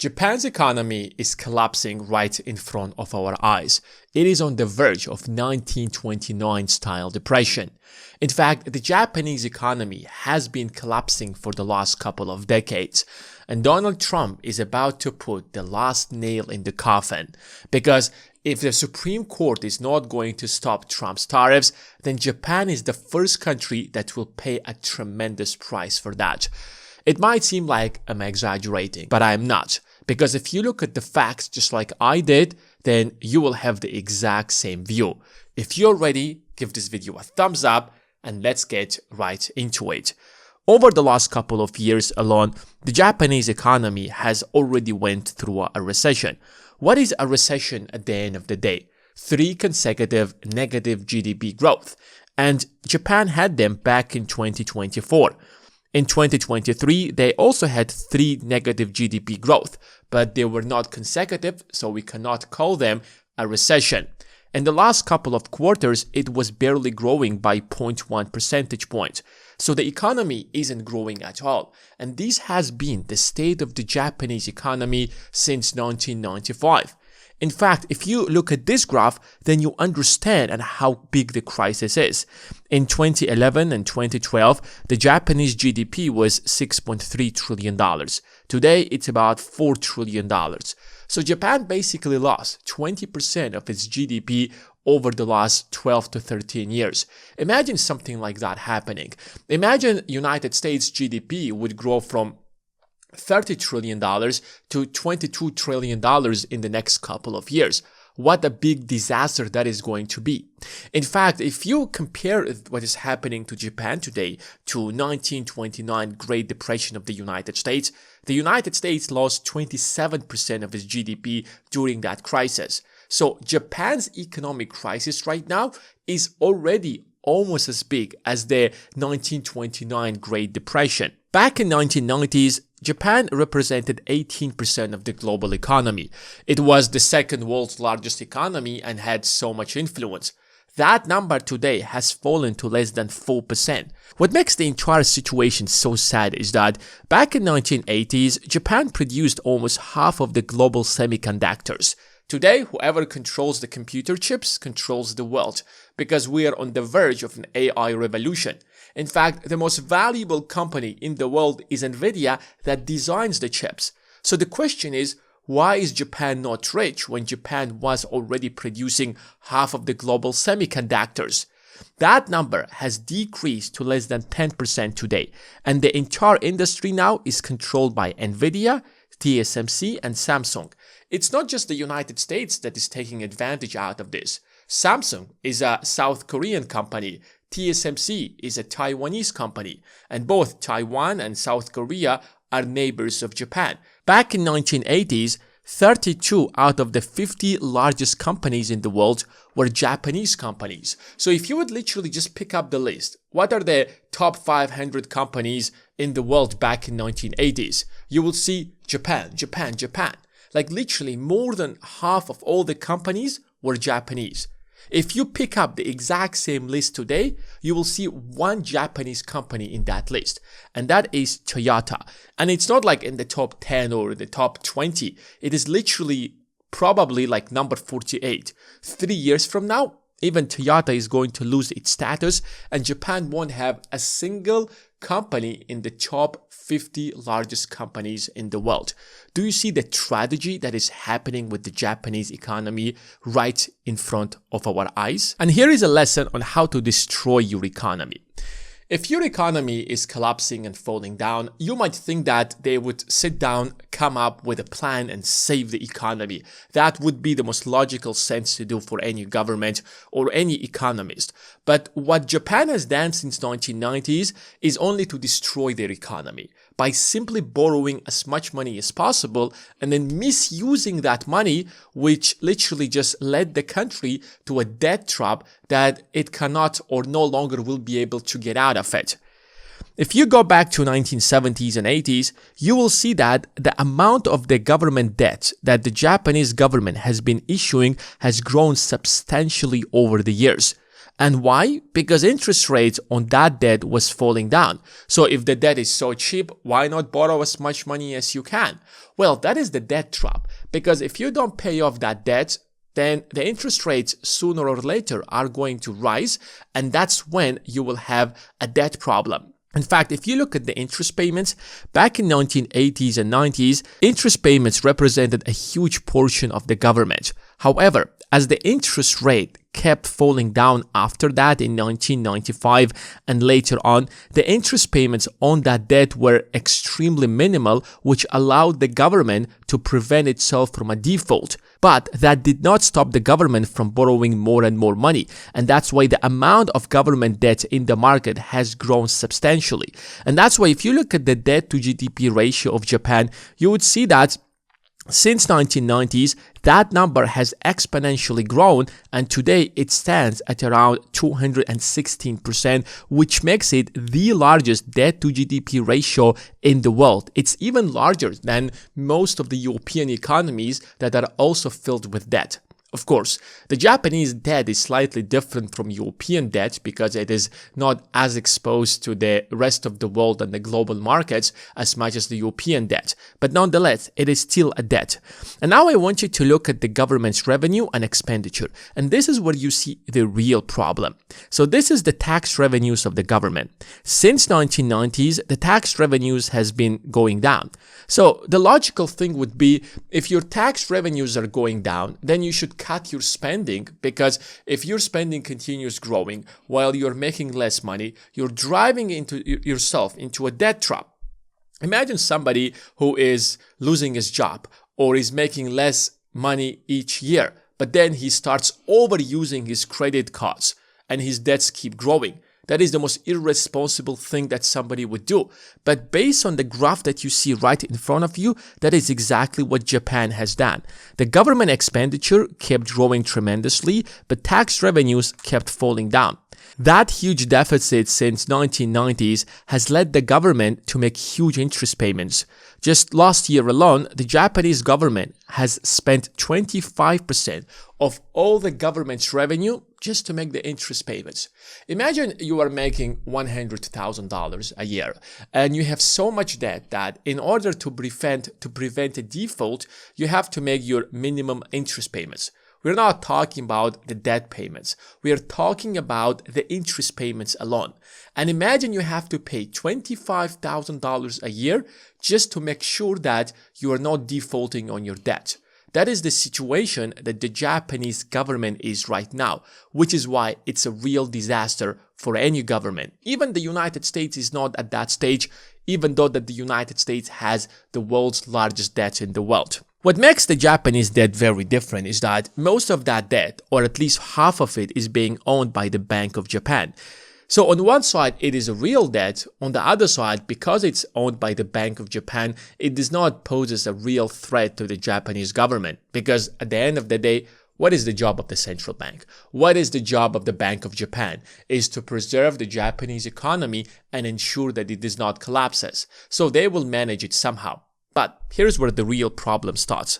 Japan's economy is collapsing right in front of our eyes. It is on the verge of 1929-style depression. In fact, the Japanese economy has been collapsing for the last couple of decades, and Donald Trump is about to put the last nail in the coffin. Because if the Supreme Court is not going to stop Trump's tariffs, then Japan is the first country that will pay a tremendous price for that. It might seem like I'm exaggerating, but I'm not. Because if you look at the facts just like I did, then you will have the exact same view. If you're ready, give this video a thumbs up and let's get right into it. Over the last couple of years alone, the Japanese economy has already went through a recession. What is a recession at the end of the day? 3 consecutive negative GDP growth. And Japan had them back in 2024. In 2023, they also had 3 negative GDP growth, but they were not consecutive, so we cannot call them a recession. In the last couple of quarters, it was barely growing by 0.1 percentage points. So the economy isn't growing at all. And this has been the state of the Japanese economy since 1995. In fact, if you look at this graph, then you understand how big the crisis is. In 2011 and 2012, the Japanese GDP was $6.3 trillion. Today, it's about $4 trillion. So Japan basically lost 20% of its GDP over the last 12 to 13 years. Imagine something like that happening. Imagine United States GDP would grow from $30 trillion to $22 trillion in the next couple of years. What a big disaster that is going to be. In fact, if you compare what is happening to Japan today to 1929 Great Depression of the United States lost 27% of its GDP during that crisis. So Japan's economic crisis right now is already almost as big as the 1929 Great Depression. Back in 1990s, Japan represented 18% of the global economy. It was the second world's largest economy and had so much influence. That number today has fallen to less than 4%. What makes the entire situation so sad is that back in 1980s, Japan produced almost half of the global semiconductors. Today, whoever controls the computer chips controls the world, because we are on the verge of an AI revolution. In fact, the most valuable company in the world is Nvidia that designs the chips. So the question is, why is Japan not rich when Japan was already producing half of the global semiconductors? That number has decreased to less than 10% today, and the entire industry now is controlled by Nvidia, TSMC, and Samsung. It's not just the United States that is taking advantage out of this. Samsung is a South Korean company. TSMC is a Taiwanese company, and both Taiwan and South Korea are neighbors of Japan. Back in 1980s, 32 out of the 50 largest companies in the world were Japanese companies. So if you would literally just pick up the list, what are the top 500 companies in the world back in 1980s? You will see Japan, Japan, Japan. Like literally more than half of all the companies were Japanese. If you pick up the exact same list today, you will see one Japanese company in that list, and that is Toyota. And it's not like in the top 10 or the top 20. It is literally probably like number 48. 3 years from now, even Toyota is going to lose its status, and Japan won't have a single company in the top 50 largest companies in the world. Do you see the tragedy that is happening with the Japanese economy right in front of our eyes? And here is a lesson on how to destroy your economy. If your economy is collapsing and falling down, you might think that they would sit down, come up with a plan and save the economy. That would be the most logical sense to do for any government or any economist. But what Japan has done since 1990s is only to destroy their economy by simply borrowing as much money as possible and then misusing that money, which literally just led the country to a debt trap that it cannot or no longer will be able to get out of it. If you go back to 1970s and 80s, you will see that the amount of the government debt that the Japanese government has been issuing has grown substantially over the years. And why? Because interest rates on that debt was falling down. So if the debt is so cheap, why not borrow as much money as you can? Well, that is the debt trap. Because if you don't pay off that debt, then the interest rates sooner or later are going to rise, and that's when you will have a debt problem. In fact, if you look at the interest payments, back in 1980s and 90s, interest payments represented a huge portion of the government. However, as the interest rate kept falling down after that in 1995 and later on, the interest payments on that debt were extremely minimal, which allowed the government to prevent itself from a default. But that did not stop the government from borrowing more and more money. And that's why the amount of government debt in the market has grown substantially. And that's why if you look at the debt to GDP ratio of Japan, you would see that since 1990s, that number has exponentially grown, and today it stands at around 216%, which makes it the largest debt to GDP ratio in the world. It's even larger than most of the European economies that are also filled with debt. Of course, the Japanese debt is slightly different from European debt because it is not as exposed to the rest of the world and the global markets as much as the European debt. But nonetheless, it is still a debt. And now I want you to look at the government's revenue and expenditure. And this is where you see the real problem. So this is the tax revenues of the government. Since 1990s, the tax revenues has been going down. So the logical thing would be, if your tax revenues are going down, then you should cut your spending, because if your spending continues growing while you're making less money, you're driving yourself into a debt trap. Imagine somebody who is losing his job or is making less money each year, but then he starts overusing his credit cards and his debts keep growing. That is the most irresponsible thing that somebody would do. But based on the graph that you see right in front of you, that is exactly what Japan has done. The government expenditure kept growing tremendously, but tax revenues kept falling down. That huge deficit since 1990s has led the government to make huge interest payments. Just last year alone, the Japanese government has spent 25% of all the government's revenue just to make the interest payments. Imagine you are making $100,000 a year and you have so much debt that in order to prevent a default, you have to make your minimum interest payments. We're not talking about the debt payments. We are talking about the interest payments alone. And imagine you have to pay $25,000 a year just to make sure that you are not defaulting on your debt. That is the situation that the Japanese government is right now, which is why it's a real disaster for any government. Even the United States is not at that stage, even though that the United States has the world's largest debt in the world. What makes the Japanese debt very different is that most of that debt, or at least half of it, is being owned by the Bank of Japan. So on one side, it is a real debt. On the other side, because it's owned by the Bank of Japan, it does not pose as a real threat to the Japanese government. Because at the end of the day, what is the job of the central bank? What is the job of the Bank of Japan? Is to preserve the Japanese economy and ensure that it does not collapse. So they will manage it somehow. But here's where the real problem starts.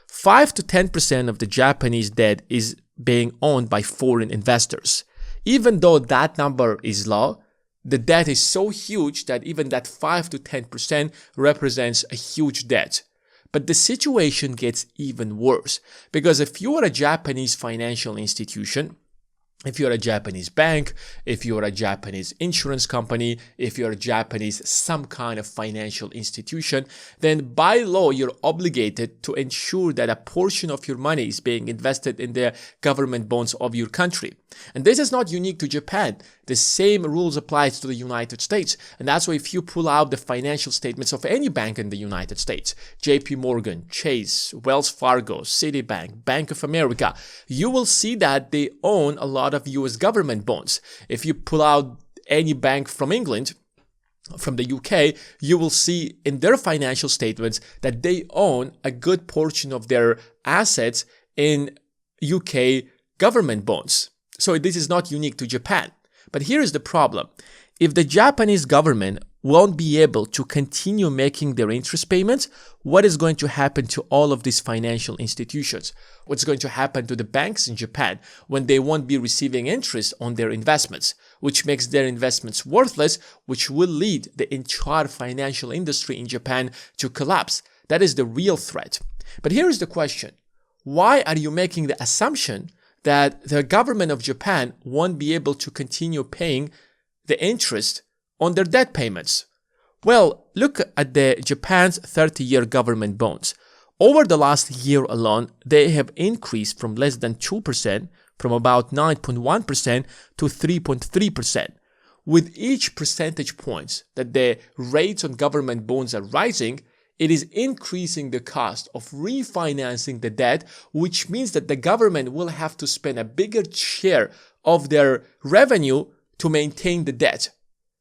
5 to 10% of the Japanese debt is being owned by foreign investors. Even though that number is low, the debt is so huge that even that 5 to 10% represents a huge debt. But the situation gets even worse, because if you are a Japanese financial institution, if you're a Japanese bank, if you're a Japanese insurance company, if you're a Japanese some kind of financial institution, then by law you're obligated to ensure that a portion of your money is being invested in the government bonds of your country. And this is not unique to Japan. The same rules apply to the United States. And that's why if you pull out the financial statements of any bank in the United States, JP Morgan, Chase, Wells Fargo, Citibank, Bank of America, you will see that they own a lot of US government bonds. If you pull out any bank from England, from the UK, you will see in their financial statements that they own a good portion of their assets in UK government bonds. So this is not unique to Japan. But here is the problem. If the Japanese government won't be able to continue making their interest payments, what is going to happen to all of these financial institutions? What's going to happen to the banks in Japan when they won't be receiving interest on their investments, which makes their investments worthless, which will lead the entire financial industry in Japan to collapse? That is the real threat. But here is the question. Why are you making the assumption that the government of Japan won't be able to continue paying the interest on their debt payments? Well, look at the Japan's 30-year government bonds. Over the last year alone, they have increased from less than 2%, from about 9.1% to 3.3%. With each percentage point that the rates on government bonds are rising, it is increasing the cost of refinancing the debt, which means that the government will have to spend a bigger share of their revenue to maintain the debt.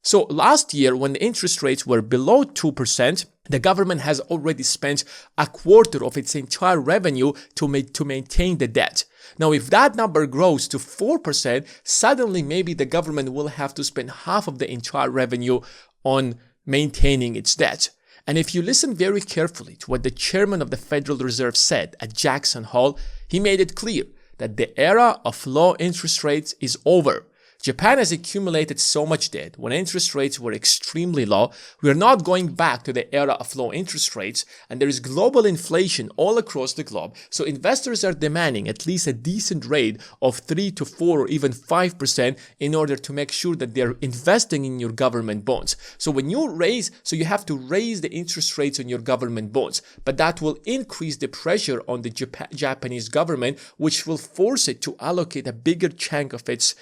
So last year, when the interest rates were below 2%, the government has already spent a quarter of its entire revenue to maintain the debt. Now, if that number grows to 4%, suddenly maybe the government will have to spend half of the entire revenue on maintaining its debt. And if you listen very carefully to what the chairman of the Federal Reserve said at Jackson Hole, he made it clear that the era of low interest rates is over. Japan has accumulated so much debt when interest rates were extremely low. We are not going back to the era of low interest rates, and there is global inflation all across the globe. So investors are demanding at least a decent rate of 3 to 4 or even 5% in order to make sure that they're investing in your government bonds. So you have to raise the interest rates on your government bonds, but that will increase the pressure on the Japanese government, which will force it to allocate a bigger chunk of its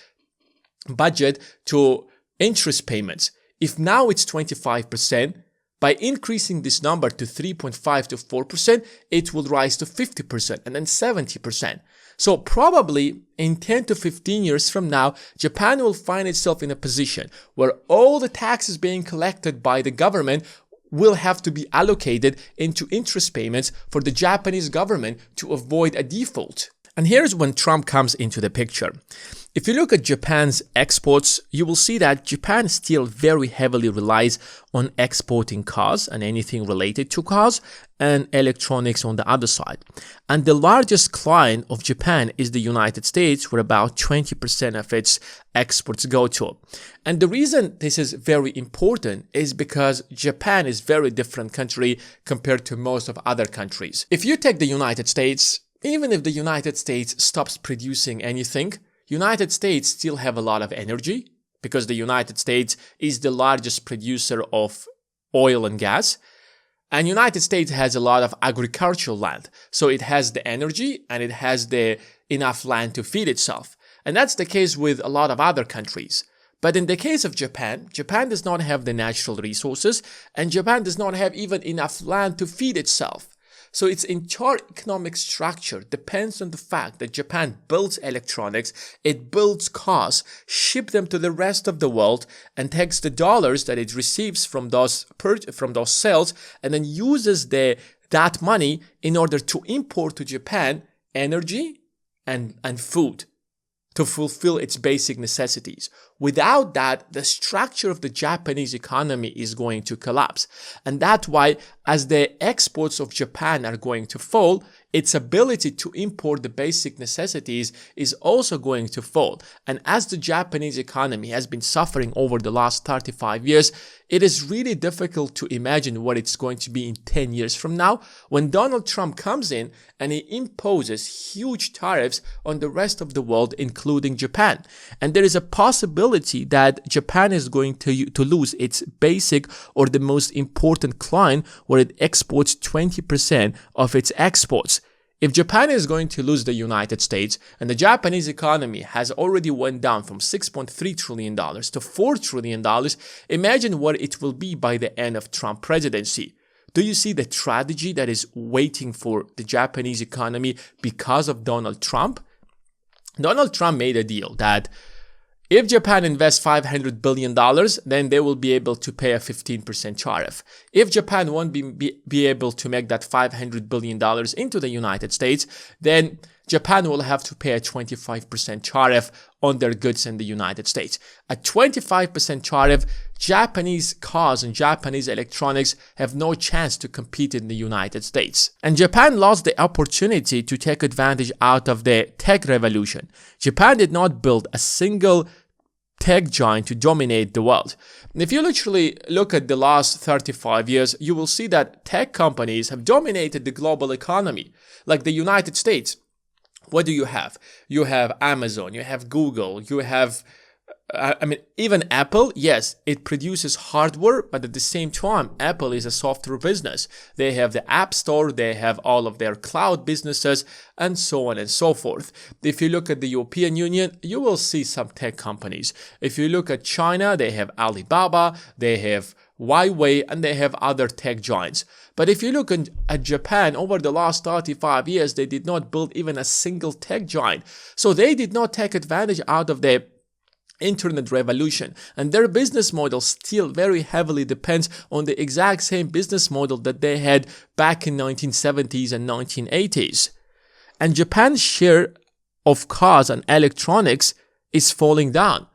budget to interest payments. If now it's 25%, by increasing this number to 3.5 to 4%, it will rise to 50% and then 70%. So probably in 10 to 15 years from now, Japan will find itself in a position where all the taxes being collected by the government will have to be allocated into interest payments for the Japanese government to avoid a default. And here's when Trump comes into the picture. If you look at Japan's exports, you will see that Japan still very heavily relies on exporting cars and anything related to cars and electronics on the other side. And the largest client of Japan is the United States, where about 20% of its exports go to. And the reason this is very important is because Japan is a very different country compared to most of other countries. If you take the United States, even if the United States stops producing anything, United States still have a lot of energy because the United States is the largest producer of oil and gas. And United States has a lot of agricultural land. So it has the energy and it has the enough land to feed itself. And that's the case with a lot of other countries. But in the case of Japan, Japan does not have the natural resources and Japan does not have even enough land to feed itself. So its entire economic structure depends on the fact that Japan builds electronics, it builds cars, ships them to the rest of the world, and takes the dollars that it receives from those sales, and then uses that money in order to import to Japan energy and food to fulfill its basic necessities. Without that, the structure of the Japanese economy is going to collapse. And that's why, as the exports of Japan are going to fall, its ability to import the basic necessities is also going to fall. And as the Japanese economy has been suffering over the last 35 years, it is really difficult to imagine what it's going to be in 10 years from now when Donald Trump comes in and he imposes huge tariffs on the rest of the world, including Japan. And there is a possibility that Japan is going to lose its basic or the most important client where it exports 20% of its exports. If Japan is going to lose the United States and the Japanese economy has already went down from $6.3 trillion to $4 trillion, imagine what it will be by the end of Trump presidency. Do you see the tragedy that is waiting for the Japanese economy because of Donald Trump? Donald Trump made a deal that if Japan invests $500 billion, then they will be able to pay a 15% tariff. If Japan won't be able to make that $500 billion into the United States, then Japan will have to pay a 25% tariff on their goods in the United States. A 25% tariff, Japanese cars and Japanese electronics have no chance to compete in the United States. And Japan lost the opportunity to take advantage out of the tech revolution. Japan did not build a single tech giant to dominate the world. If you literally look at the last 35 years, you will see that tech companies have dominated the global economy. Like the United States, what do you have? You have Amazon, you have Google, you have even Apple. Yes, it produces hardware, but at the same time, Apple is a software business. They have the App Store, they have all of their cloud businesses, and so on and so forth. If you look at the European Union, you will see some tech companies. If you look at China, they have Alibaba, they have Huawei, and they have other tech giants. But if you look at Japan, over the last 35 years, they did not build even a single tech giant. So they did not take advantage out of the internet revolution, and their business model still very heavily depends on the exact same business model that they had back in 1970s and 1980s. And Japan's share of cars and electronics is falling down.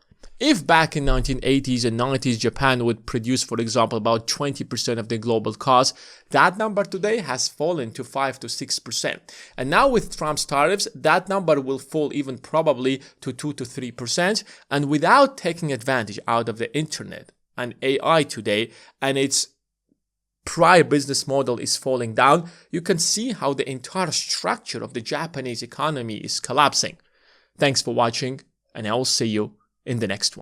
If back in 1980s and 90s Japan would produce, for example, about 20% of the global cars, that number today has fallen to 5 to 6%. And now with Trump's tariffs, that number will fall even probably to 2 to 3%. And without taking advantage out of the internet and AI today, and its prior business model is falling down, you can see how the entire structure of the Japanese economy is collapsing. Thanks for watching, and I will see you in the next one.